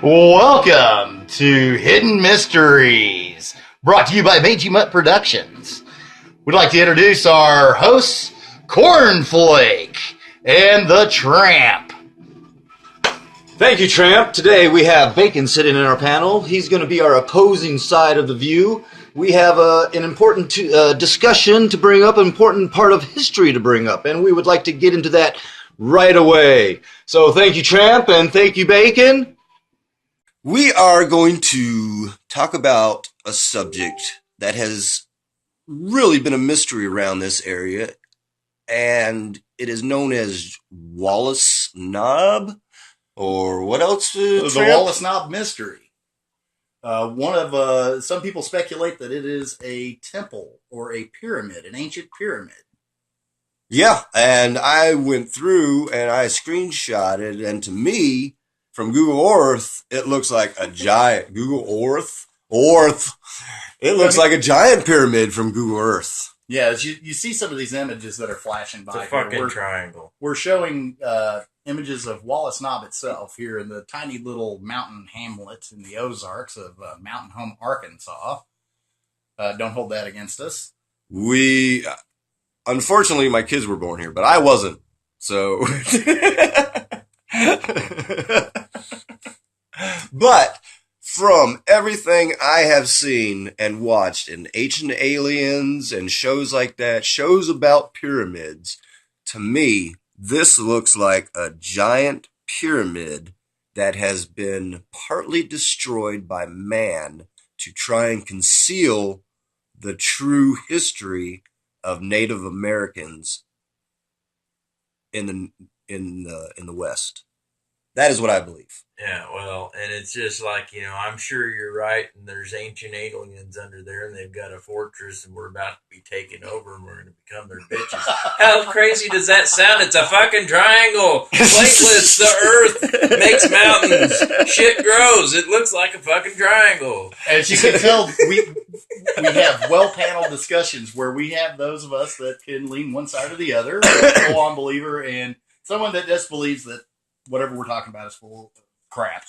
Welcome to Hidden Mysteries, brought to you by Mangy Mutt Productions. We'd like to introduce our hosts, Cornflake and the Tramp. Thank you, Tramp. Today we have Bacon sitting in our panel. He's going to be our opposing side of the view. We have an important discussion to bring up, an important part of history to bring up, and we would like to get into that right away. So thank you, Tramp, and thank you, Bacon. We are going to talk about a subject that has really been a mystery around this area, and it is known as Wallace Knob, or what else? The Wallace Knob Mystery. Some people speculate that it is a temple or a pyramid, an ancient pyramid. Yeah, and I went through and I screenshotted, and to me, from Google Earth, it looks like a giant It looks like a giant pyramid from Google Earth. Yeah, as you see some of these images that are flashing by. It's a fucking triangle. We're showing images of Wallace Knob itself here in the tiny little mountain hamlet in the Ozarks of Mountain Home, Arkansas. Don't hold that against us. Unfortunately, my kids were born here, but I wasn't. So, but from everything I have seen and watched in Ancient Aliens and shows like that, shows about pyramids, to me, this looks like a giant pyramid that has been partly destroyed by man to try and conceal the true history of Native Americans in the West. That is what I believe. Yeah, well, and it's just like, I'm sure you're right, and there's ancient aliens under there, and they've got a fortress, and we're about to be taken over, and we're going to become their bitches. How crazy does that sound? It's a fucking triangle. Platelets, the earth makes mountains. Shit grows. It looks like a fucking triangle. As you can tell, we have well-paneled discussions where we have those of us that can lean one side or the other, a full-on believer, and someone that just believes that whatever we're talking about is full of crap.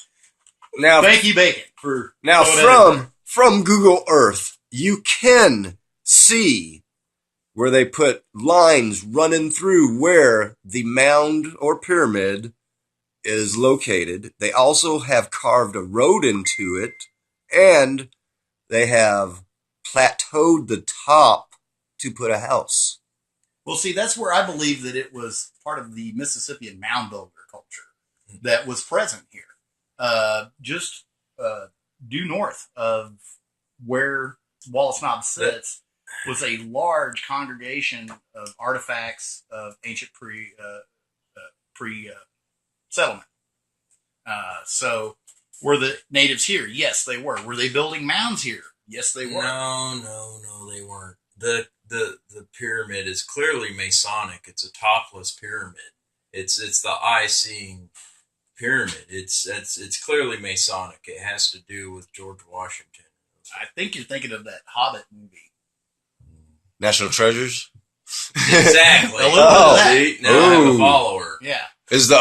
Now, thank you, Bacon, for from Google Earth, you can see where they put lines running through where the mound or pyramid is located. They also have carved a road into it, and they have plateaued the top to put a house. Well, see, that's where I believe that it was part of the Mississippian mound builder culture that was present here. Just due north of where Wallace Knob sits was a large congregation of artifacts of ancient pre-settlement. So were the natives here? Yes, they were. Were they building mounds here? Yes, they were. No, they weren't. The pyramid is clearly Masonic. It's a topless pyramid. It's the eye-seeing pyramid. It's clearly Masonic. It has to do with George Washington. I think you're thinking of that Hobbit movie. National Treasures? Exactly. See? Now I have a follower. Yeah. Is the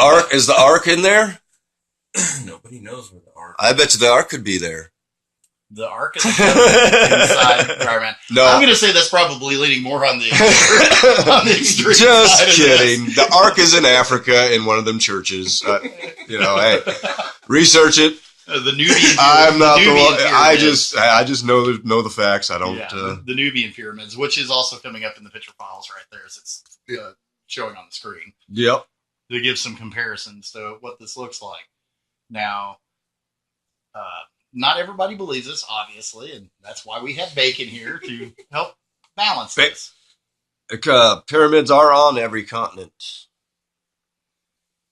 Ark in there? Nobody knows where the Ark is. I bet you the Ark could be there. The Ark of the Covenant inside Pyramid. No. I'm going to say that's probably leaning more on the extreme Just side kidding. Of the Ark is in Africa in one of them churches. Hey, research it. The Nubian. I'm not the one. Pyramids. I just know the facts. I don't. The Nubian pyramids, which is also coming up in the picture files right there, as it's showing on the screen. Yep. To give some comparisons to what this looks like. Now, not everybody believes this, obviously, and that's why we have Bacon here to help balance this. Pyramids are on every continent.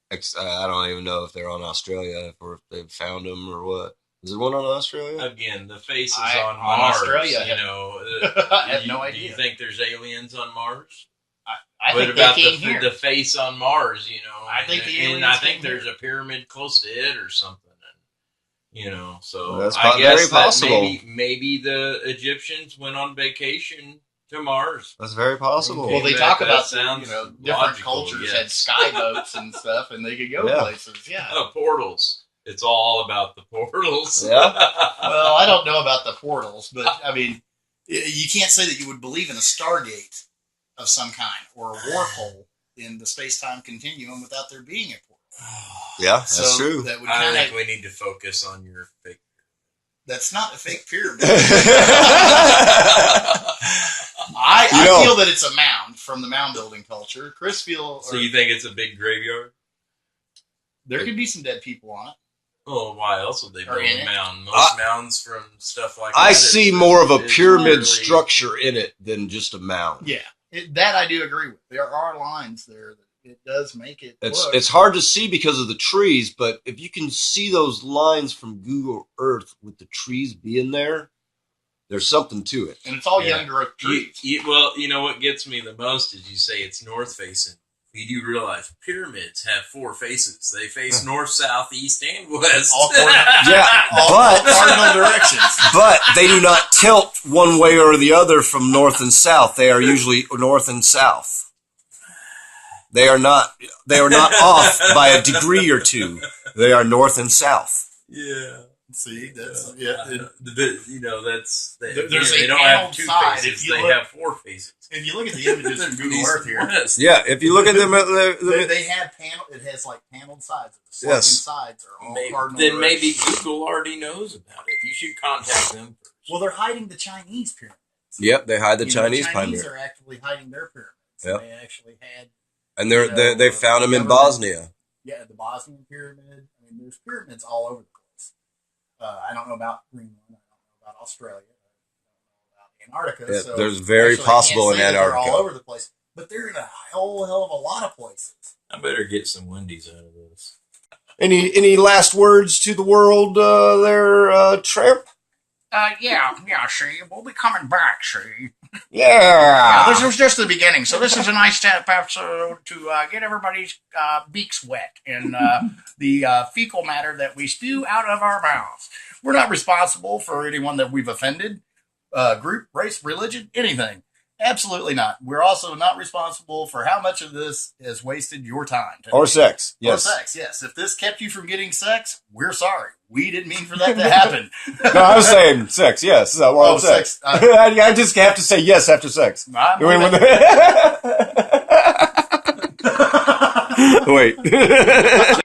I don't even know if they're on Australia or if they've found them or what. Is there one on Australia? Again, the face is on Mars. Australia. I have no idea. Do you think there's aliens on Mars? I what think about they came here. The face on Mars? I think the aliens and I think came there's here. a pyramid close to it or something. So that's I guess very possible. That maybe the Egyptians went on vacation to Mars. That's very possible. Well, they talk about different logical, cultures yes. had sky boats and stuff, and they could go places. Yeah, portals. It's all about the portals. Yeah. Well, I don't know about the portals, but I mean, you can't say that you would believe in a Stargate of some kind or a warp in the space-time continuum without there being a portal. Yeah, that's true. That would I think we need to focus on your fake. That's not a fake pyramid. I feel that it's a mound from the mound building culture. Chris feels. So you think it's a big graveyard? There could be some dead people on it. Oh, why else would they build a mound? Most mounds from stuff like that. I see more of a pyramid structure in it than just a mound. Yeah, that I do agree with. There are lines there that it does make it look. It's hard to see because of the trees, but if you can see those lines from Google Earth with the trees being there, there's something to it. And it's all young growth trees. Well, you know what gets me the most is you say it's north facing. You do realize pyramids have 4 faces. They face north, south, east, and west. All four, but cardinal directions. But they do not tilt one way or the other from north and south. They are usually north and south. They are not off by a degree or two. They are north and south. Yeah. See, that's you know that's they there's don't have 2 faces. They have 4 faces. If you look at the images from Google Earth here, yeah, if you look at them, they have panel. It has like paneled sides. The sloping sides are all cardinal. Then maybe Google already knows about it. You should contact them first. Well, they're hiding the Chinese pyramids. Yep, they hide the Chinese pyramids. The pyramids. Chinese are actually hiding their pyramids. Yep. They actually had, and they found them in Bosnia. Yeah, the Bosnian pyramid. I mean, there's pyramids all over the place. I don't know about Greenland. I don't know about Australia. I don't know about Antarctica. Yeah, so there's very possible in Antarctica. They're all over the place, but they're in a whole hell of a lot of places. I better get some Wendy's out of this. Any last words to the world there, Tramp? Yeah, see, we'll be coming back, see. Yeah. This was just the beginning, so this is a nice episode to get everybody's beaks wet in the fecal matter that we spew out of our mouths. We're not responsible for anyone that we've offended, group, race, religion, anything. Absolutely not. We're also not responsible for how much of this has wasted your time. Or sex. Yes. Or sex, yes. If this kept you from getting sex, we're sorry. We didn't mean for that to happen. No, I was saying sex, yes. Sex. I just have to say yes after sex. Wait.